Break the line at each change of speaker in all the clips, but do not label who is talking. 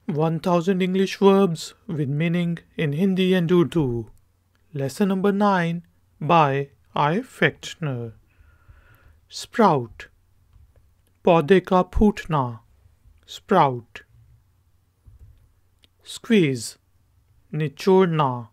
1000 English verbs with meaning in Hindi and Urdu. Lesson number 9 by I. Fechner. Sprout. पौधे का फूटना. Sprout. Squeeze. निचोड़ना.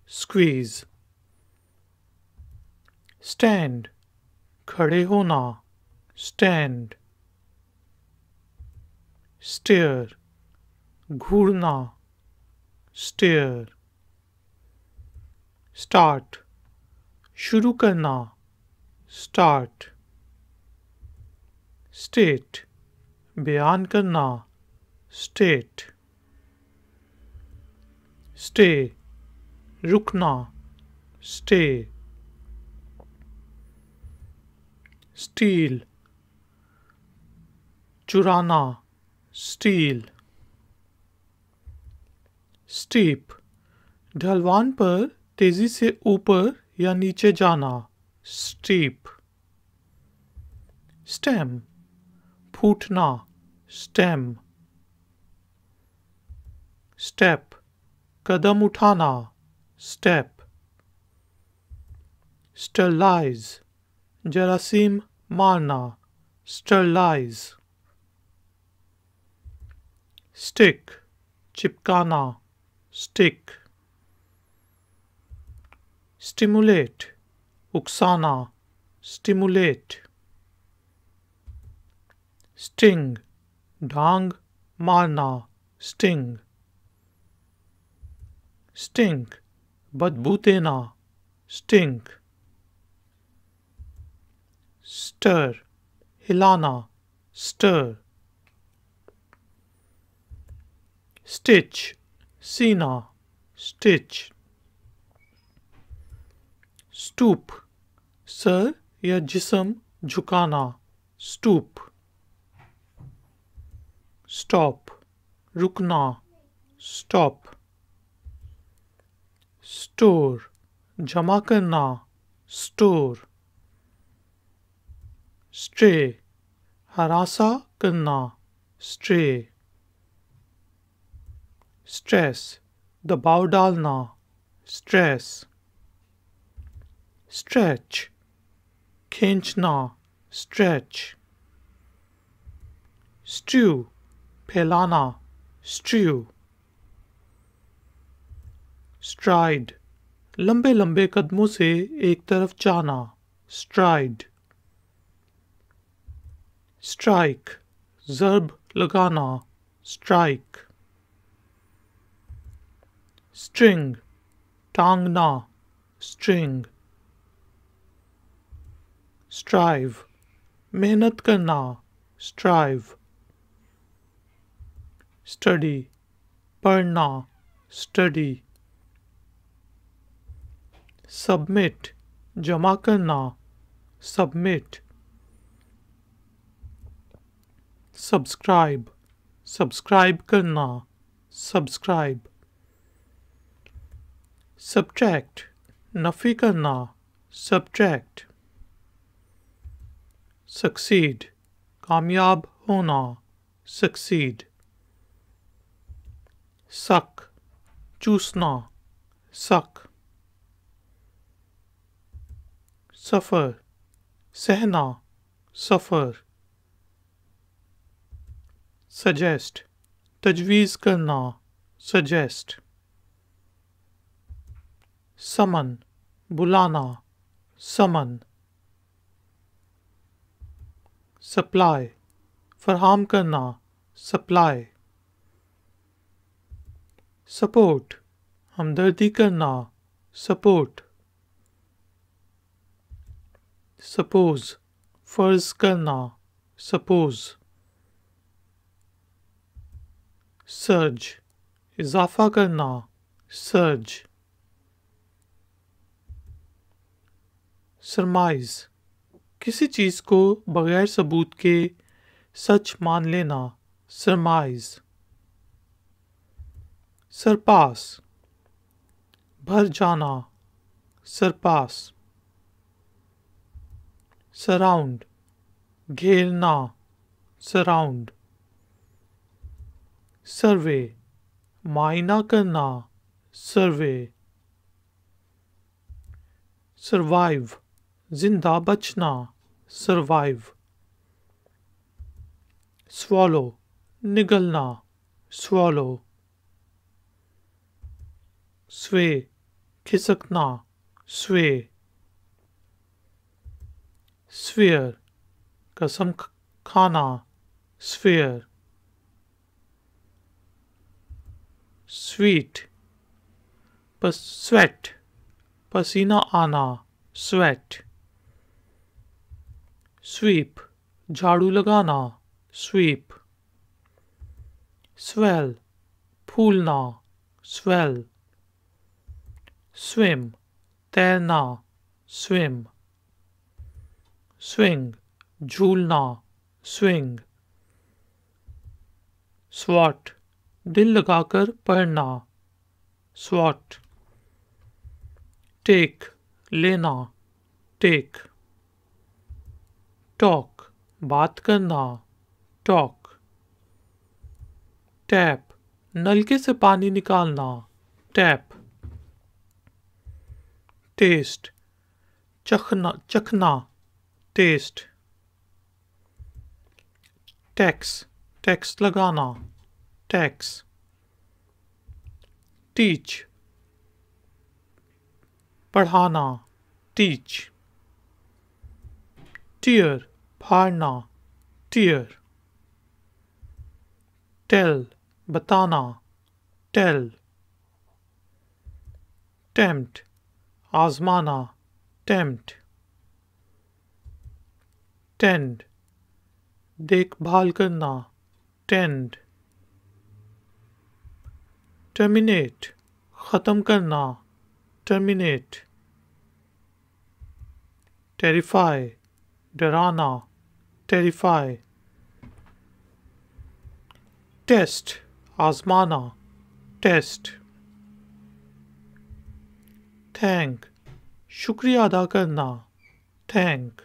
Squeeze. Stand. खड़े होना. Stand. Stare. घूरना. Stare. Start. शुरू करना. Start. State. बयान करना. State. Stay. रुकना. Stay. Steal. चुराना. Steal. Steep. ढलवान पर तेजी से ऊपर या नीचे जाना. Steep. Stem. फूटना. Stem. Step. कदम उठाना. Step. Sterilize. जरासीम मारना. Sterilize. Stick. चिपकाना. Stick. Stimulate. उकसाना. Stimulate. Sting. डांग मारना. Sting. Stink. बदबू देना. Stink. Stir. हिलाना. Stir. Stitch. सीना. Stitch. Stoop. सर या जिस्म झुकाना. Stoop. Stop. रुकना. Stop. Store. जमा करना. Store. Stray. हरासा करना. Stray. Stress. दबाव डालना. Stress. Stretch. खींचना. Stretch. Strew. फैलाना. Strew. Stride. लंबे लंबे कदमों से एक तरफ जाना. Stride. Strike. ज़र्ब लगाना. Strike. String. टांगना. String. Strive. मेहनत करना. Strive. Study. पढ़ना. Study. Submit. जमा करना. Submit. Subscribe. सब्सक्राइब करना. Subscribe. Subtract. नफी करना. Subtract. Succeed. कामयाब होना. Succeed. Suck. चूसना. Suck. Suffer. सहना. Suffer. Suggest. तजवीज़ करना. Suggest. Summon. बुलाना. Summon. Supply. फराहम करना. Supply. Support. हमदर्दी करना. Support. Suppose. फर्ज करना. Suppose. Surge. इजाफा करना. Surge. Surmise. किसी चीज़ को बगैर सबूत के सच मान लेना. Surmise. Surpass. भर जाना. Surpass. Surround. घेरना. Surround. सर्वे, मायना करना, सर्वे। सर्वाइव, जिंदा बचना, सर्वाइव। Swallow, निगलना, swallow. स्वे, खिसकना, स्वे। स्फीयर, कसम खाना, स्फीयर। स्वीट, स्वेट, पसीना आना, स्वेट। स्वीप, झाड़ू लगाना, स्वीप। स्वेल, फूलना, स्वेल। स्विम, तैरना, स्विम। स्विंग, झूलना, स्विंग। स्वॉट, दिल लगाकर पढ़ना, स्वॉट। टेक, लेना, टेक। टॉक, बात करना, टॉक। टैप, नलके से पानी निकालना, टैप। टेस्ट, चखना, टेस्ट। टैक्स लगाना, टैक्स। टीच, पढ़ाना, टीच। टीयर, फाड़ना, टीयर। टेल, बताना, टेल। टेम्प्ट, आजमाना, टेम्प्ट। टेंड, देखभाल करना, टेंड। टर्मिनेट, खत्म करना, टर्मिनेट। टेरिफाई, डराना, टेरिफाई। टेस्ट, आजमाना, टेस्ट। थैंक, शुक्रिया अदा करना, थैंक।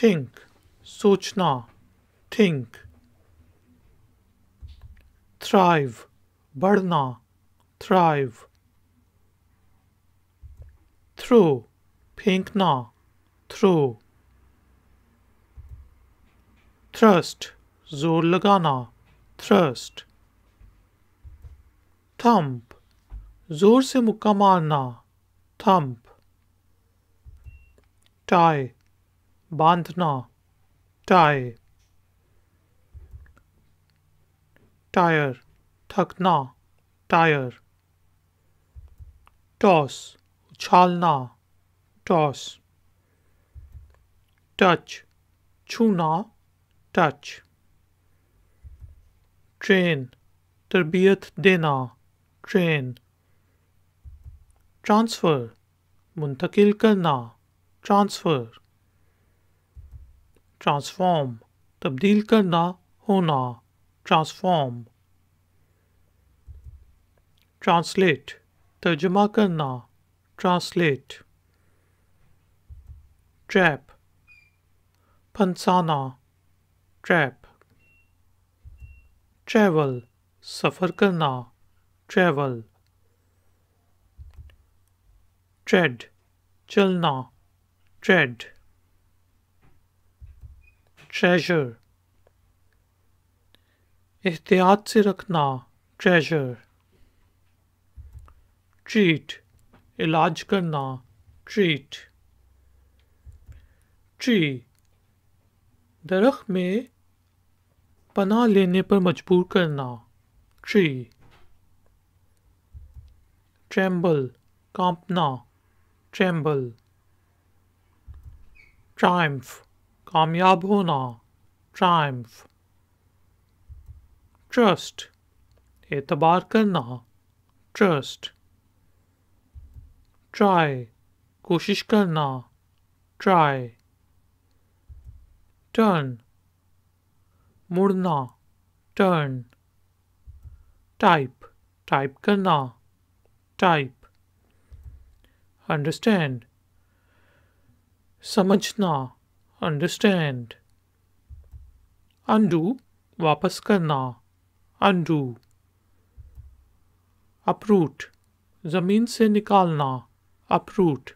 थिंक, सोचना, थिंक। थ्राइव, बढ़ना, थ्राइव। थ्रो, फेंकना, थ्रो। थ्रस्ट, जोर लगाना, थ्रस्ट। थंप, जोर से मुक्का मारना, थंप। टाई, बांधना, टाई। टायर, थकना, टायर। टॉस, उछालना, टॉस। टच, छूना, टच। ट्रेन, तरबियत देना, ट्रेन। ट्रांसफर, मुंतकिल करना, ट्रांसफर। ट्रांसफॉर्म, तब्दील करना, होना, ट्रांसफॉर्म। ट्रांसलेट, तर्जुमा करना, ट्रांसलेट। ट्रैप, फंसाना, ट्रैप। ट्रैवल, सफ़र करना, ट्रैवल। ट्रेड, चलना, ट्रेड। ट्रेजर, एहतियात से रखना, ट्रेजर। ट्रीट, इलाज करना, ट्रीट। ट्री, दरख्त में पनाह लेने पर मजबूर करना, ट्री। ट्रेम्बल, कांपना, ट्रेम्बल। ट्रायम्फ, कामयाब होना, ट्रायम्फ। ट्रस्ट, एतबार करना, ट्रस्ट। ट्राई, कोशिश करना, ट्राई। टर्न, मुड़ना, टर्न। टाइप, टाइप करना, टाइप। अंडरस्टैंड, समझना, अंडरस्टैंड। अनडू, वापस करना, undo. Uproot, जमीन से निकालना, uproot.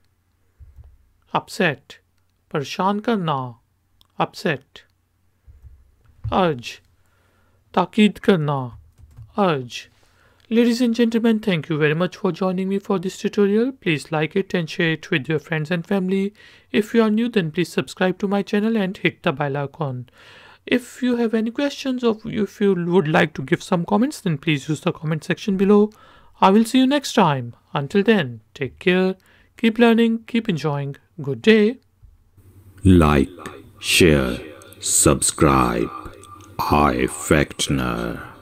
Upset, परेशान करना, upset. Urge, ताकीद करना, urge. Ladies and gentlemen, thank you very much for joining me for this tutorial. Please like it and share it with your friends and family. If you are new, then please subscribe to my channel and hit the bell icon. If you have any questions or if you would like to give some comments, then please use the comment section below. I will see you next time. Until then, take care, keep learning, keep enjoying. Good day.
Like, share, subscribe. I Factner.